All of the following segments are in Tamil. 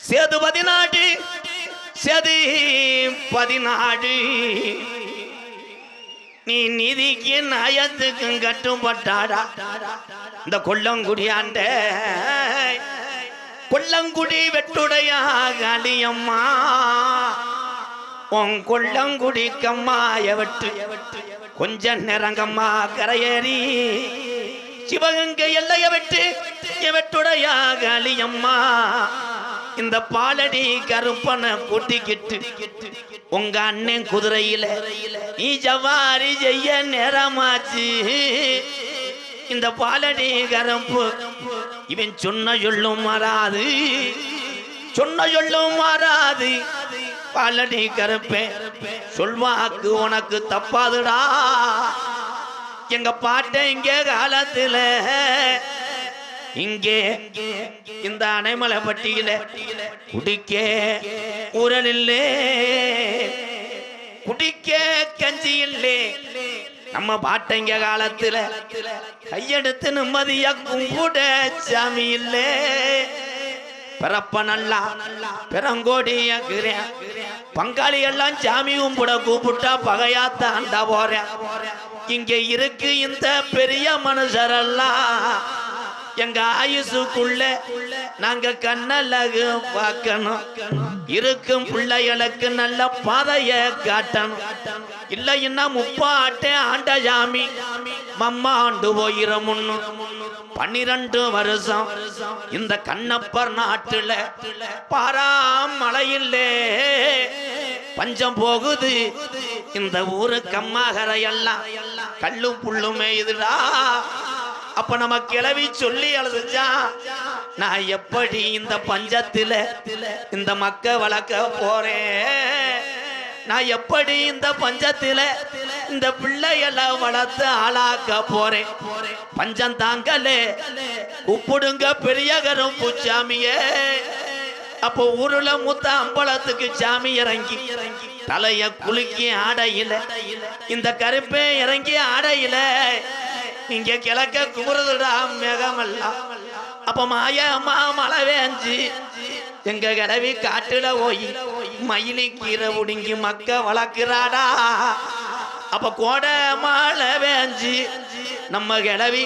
சேது 14 சேது 14 நீ நீதிக்கு நியாயத்துக்கும் கட்டுப்பட்டாடா இந்த கொல்லங்குடியாண்ட கொல்லங்குடி வெட்டுடைய காளியம்மா உன் கொல்லங்குடி கம்மாய வெட்டு கொஞ்ச நேரங்கம்மா கரையேறி சிவகங்கை எல்லைய வெட்டு வெட்டுடைய காளியம்மா இந்த பாலடி கருப்பனை கூட்டிக்கிட்டு உங்க அண்ணன் குதிரையில நீ ஜவாரி செய்ய நேரமாச்சு இந்த பாலடி கருப்பு இவன் சொன்ன சொல்லும் மாறாது சொன்ன சொல்லும் மாறாது பாலடி கருப்பே சொல்வாக்கு உனக்கு தப்பாதுடா எங்க பாட்ட இங்கே காலத்துல இங்கே இந்த அணைமலை பட்டியில குடிக்க ஊரல் இல்லே குடிக்க கஞ்சி இல்லே நம்ம பாட்டங்க காலத்துல கையெடுத்து நிம்மதியா கும்பிட சாமி இல்லே பிறப்ப நல்லா பெரங்கோடிய பங்காளி எல்லாம் சாமி கும்பிட கூப்பிட்டா பகையா தாண்டா போறேன் இங்க இருக்கு இந்த பெரிய மனுஷரெல்லாம் எங்க ஆயுசுக்குள்ள நாங்க கண்ணழகு பார்க்கணும் இருக்கும் பிள்ளைகளுக்கு நல்ல பாதைய காட்டணும் இல்லைன்னா முப்பாட்டே ஆண்ட ஜாமி மம்மா ஆண்டு போயிர முன்னு 12 வருஷம் இந்த கண்ணப்பர் நாட்டுல பாராமழையில்லே பஞ்சம் போகுது இந்த ஊரு கம்மாகரையெல்லாம் கல்லும் புல்லுமே இதுடா அப்ப நம்ம கிளவி சொல்லி அழுதுச்சா நான் எப்படி இந்த பஞ்சத்துல இந்த மக்க வளர்க்க போறேன் நான் எப்படி இந்த பஞ்சத்துல இந்த பிள்ளைகளை வளர்த்து ஆளாக்க போறேன் பஞ்சம் தாங்கலே உப்புடுங்க பெரிய கருப்பு சாமியே அப்போ ஊருல மூத்த அம்பலத்துக்கு சாமி இறங்கி தலைய குலுக்கி ஆடையில இந்த கருப்பே இறங்கி ஆடையில இங்க கிழக்க குமுறதுடா மேகமல்லாம் அப்ப மாயம்மா மழை வேஞ்சு எங்க கிளவி காட்டுல போய் மயிலி கீரை உடுங்கி மக்க வளர்க்கிறாடா அப்ப கோடை மழை வேஞ்சு நம்ம கிளவி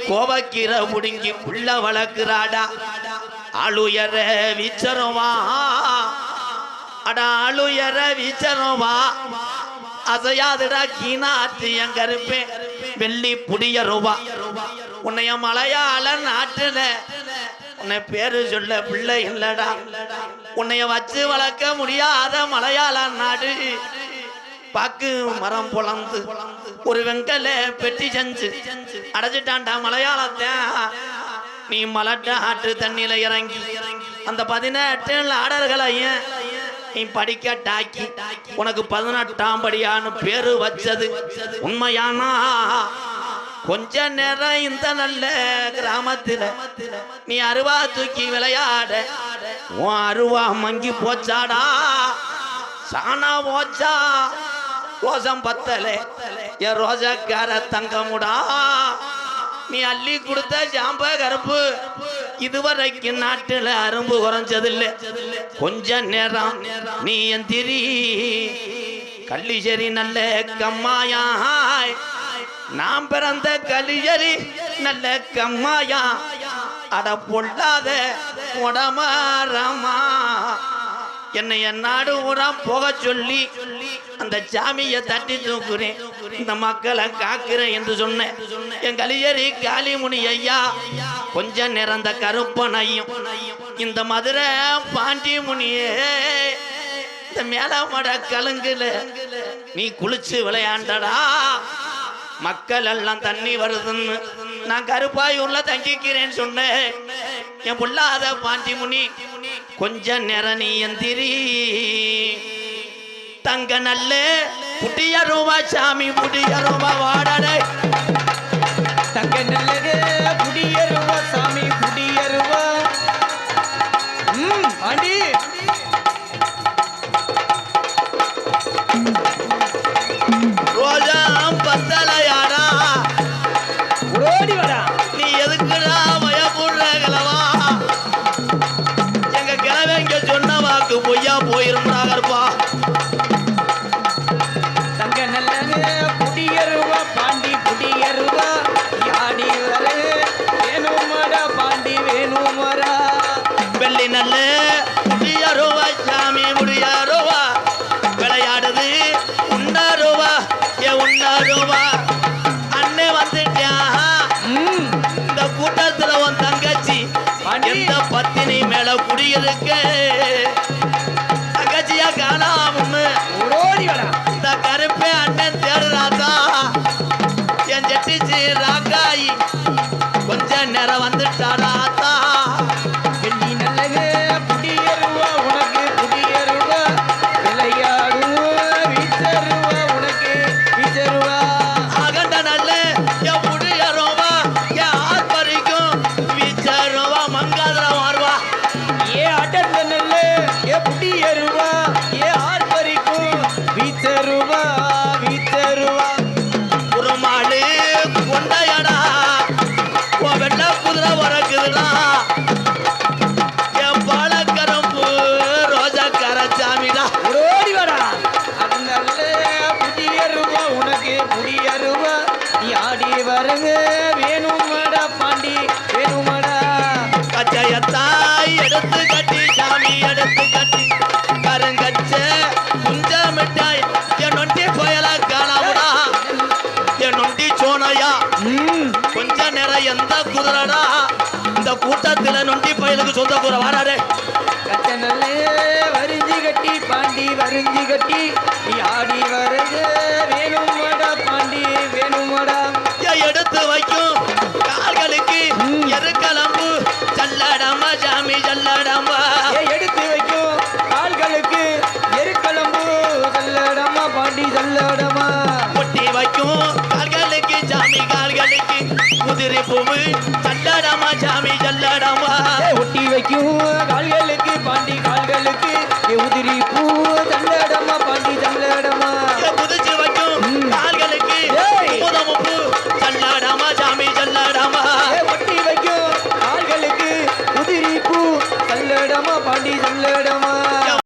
கோவக்கீரை உடுங்கி உள்ள வளர்க்கிறாடா ஆளுயர வீச்சருவா அட ஆளுயர வீச்சருவா அசையாதுடா கீனாத்து என் கருப்பே வெள்ளி புடிய ரூபா உன்னைய மலையாள நாட்டுல உன்னை பேரு சொல்ல பிள்ளை இல்லடா உன்னைய வச்சு வளர்க்க முடியாத மலையாள நாடு பாக்கு மரம் பொழந்து ஒரு வெங்கல பெட்டி செஞ்சு அடைச்சிட்டான்டா மலையாளத்தை நீ மலட்ட ஆட்டு தண்ணியில இறங்கி அந்த 18 ஆடர்களையும் நீ படிக்க டாக்கி உனக்கு 18ஆம் படியான்னு பேரு வச்சது உண்மையானா கொஞ்ச நேரம் இந்த நல்ல கிராமத்துல நீ அருவா தூக்கி விளையாட உன் அருவா மங்கி போச்சாடா சாணா போச்சா ரோசம் பத்தல என் ரோஜக்கார தங்கமுடா நீ அள்ளி கொடுத்த ஜாம்ப கருப்பு இதுவரைக்கு நாட்டுல அரும்பு குறைஞ்சதில்ல கொஞ்ச நேரம் நீ எந்திரி கள்ளிச்சேரி நல்ல கம்மாயாய் நாம் பிறந்த கள்ளிச்சேரி நல்ல கம்மாயா அட பொல்லாத உடமாரமா என்னை என் நாடு ஊரா போக சொல்லி அந்த சாமியை தட்டி தூக்குறேன் இந்த மக்களை காக்கிறேன் என்று சொன்னேன் என் கலியரி காளிமுனி ஐயா கொஞ்ச நிறந்த கருப்பனையும் இந்த மதுரை பாண்டி முனியே இந்த மேலமட கலுங்குல நீ குளிச்சு விளையாண்டடா மக்கள் எல்லாம் தண்ணி வருதுன்னு நான் கருப்பாயூர்ல தங்கிக்கிறேன்னு சொன்னேன் என் பொல்லாத பாண்டி முனி கொஞ்ச நேரம் நீ எந்திரி தங்க நல்ல புட்டிய ரூபா சாமி புட்டிய ரூபா வாடடை தங்க நல்லது புடிய ரூபா சாமி புடிய ரூபா ஆண்டி ரோஜா பத்தலையாடா ஓடி வாடா நீ எதுக்குடா பயப்படுற கலவா நல்ல முடியருவா சாமி முடியருவா விளையாடுது உண்ணருவா உண்ணருவா அண்ணே வந்துட்டியா இந்த கூட்டத்துல உன் தங்கச்சி எந்த பத்தினி மேல குடியிருக்க தங்கச்சியா காணாம ஓடி வாடா இந்த கருப்பே அண்ணன் தேடுறாதா என் ஜெட்டிச்சு ராக்காயி கொஞ்ச நேரம் வந்துட்டாடாத்தா வெள்ளி நல்லக புடியருவா உனக்கு புடியருவா விளையாடுவா வீச்சருவா உனக்கு வீச்சருவா அகண்ட நல்ல என் முடியருவா என் ஆர்ப்பரிக்கும் வீச்சருவா மங்காதரா மாறுவா ஏ அடர்ந்த நல்ல ஏ புடியருவா ஏ ஆர்ப்பரிக்கும் வீச்சருவா வீச்சருவா குருமாளு கொண்டையடா உன் வெள்ள குதிரை வரக்குதுடா என் பாலக்கரம்பு ரோஜாக்கார சாமிடா ஓடி வாடா அது நல்ல புடியருவா உனக்கு புடியருவா நீ ஆடி வருங்க வேணுமாடா பாண்டி வேணுமாடா கச்சையத்தாய் எடுத்து கட்டி சாமி எடுத்து கட்டி கருங்கச்ச குஞ்ச மிட்டாய் என் நொண்டி புயல காணாவுடா என் நொண்டி சோனையா கொஞ்ச நேரம் எந்த குதிரடா இந்த கூட்டத்துல நொண்டி பயலுக்கு சொந்த குதிரை வாடாடே கச்ச நல்ல வரிஞ்சி கட்டி பாண்டி வரிஞ்சி கட்டி நீ ஆடி வருங்க வேணுமாடா பாண்டி வேணுமாடா எடுத்து வைக்கும் கால்களுக்கு எருக்கலம்பு ஜல்லடமா சாமி ஜல்லடமா